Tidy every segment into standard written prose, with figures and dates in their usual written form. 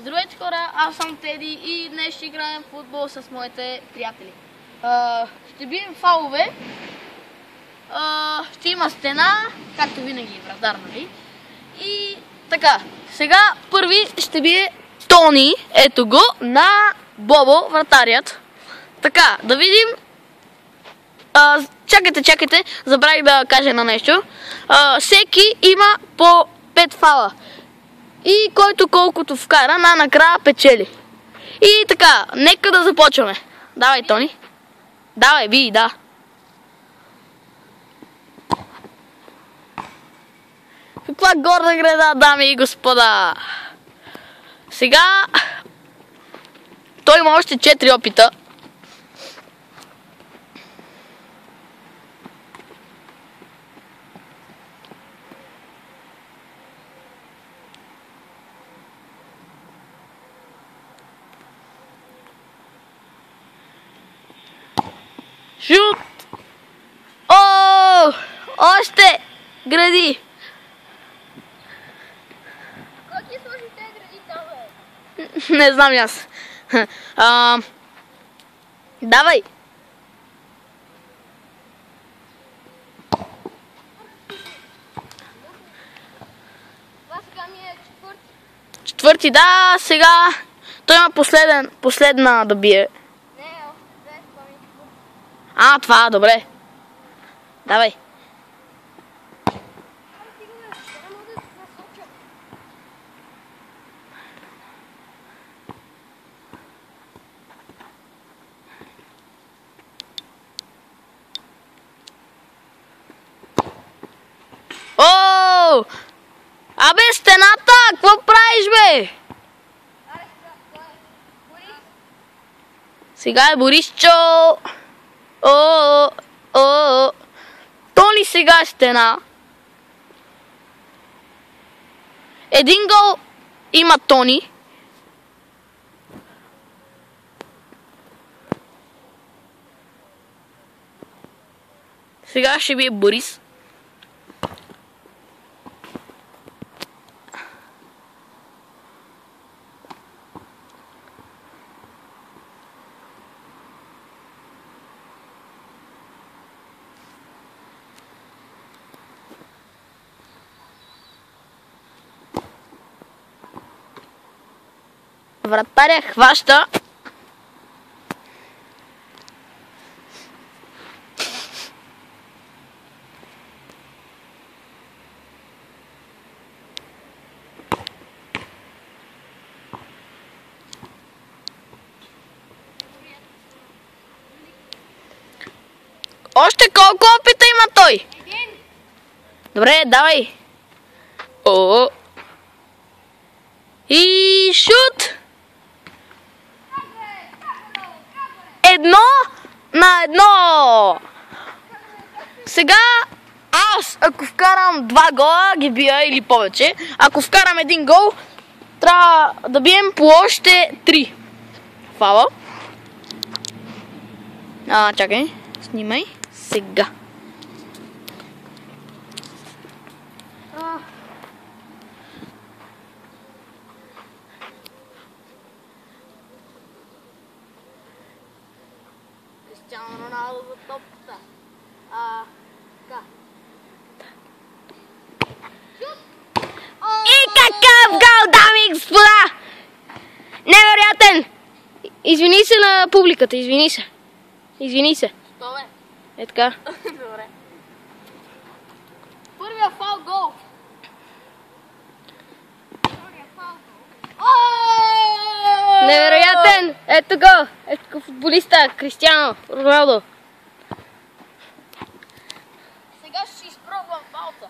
Здравейте хора, аз съм Теди и днес ще играем в футбол с моите приятели. Ще бием фалове, ще има стена, както винаги вратар, нали? И така, сега първи ще бие Тони, ето го, на Бобо, вратарият. Така, да видим. Чакайте, забравих да кажа на нещо. Всеки има по 5 фала. И който колкото вкара, накрая печели. И така, нека да започваме. Давай, Тони. Давай, бий, да. Каква горда града, дами и господа. Сега той има още 4 опита. Шут! О! Още! Гради! Как ти сложи те гради там, бе? Не знам аз. Давай! Това сега ми е четвърти. Четвърти, да, сега той има последна да бие. Не, още две, това ми е четвърти. Това, добре. Давай. Стига, бе, не мога да насоча. О! Абе, стената! Какво правиш, бе? Аре, сега, това е Борис. Сега е Борисчо. О! Тони сега е стена. Един гол има Тони. Сега ще бие Борис. Вратаря хваща. Още колко опита има той? Един. Добре, давай. О! И шут! 1-1! Сега аз, ако вкарам 2 гола, ги бия или повече. Ако вкарам 1 гол, трябва да бием по още 3 фала. Чакай, снимай сега. Кристиано Роналдо за топката. Така. И какъв гол, дами и господа! Невероятен! Извини се на публиката, извини се. Що, бе? Е така. Добре. Първия фал гол. Невероятен! Ето го! Ето го футболиста, Кристиано Роналдо. Сега ще си изпробвам фалта.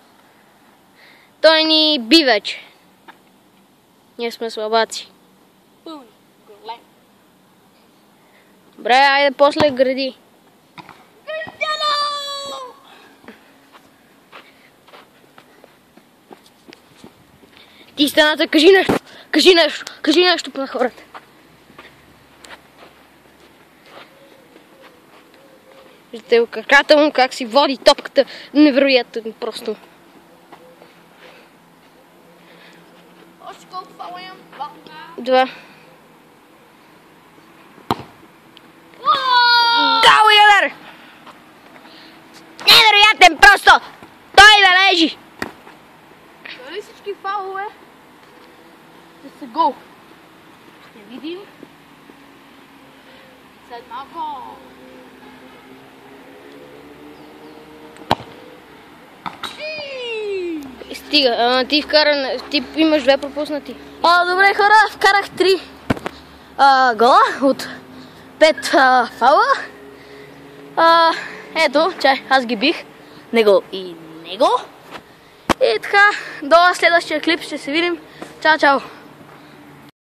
Той ни би вече. Ние сме слабаци. Пълни. Голем. Добре, айде после гради. Кристиано! Ти стената, кажи нещо на хората. Виждате краката му, как си води топката. Невероятно просто. Още колко фала имам? 2. Гол и удар! Невероятен просто! Той бележи! Дали всички фалове ще са гол? Ще видим след малко. Стига, ти имаш 2 пропуснати. Добре хора, вкарах 3 гола от 5 фаула. Ето, чай, аз ги бих. Него и него. И така, до следващия клип ще се видим. Чао, чао!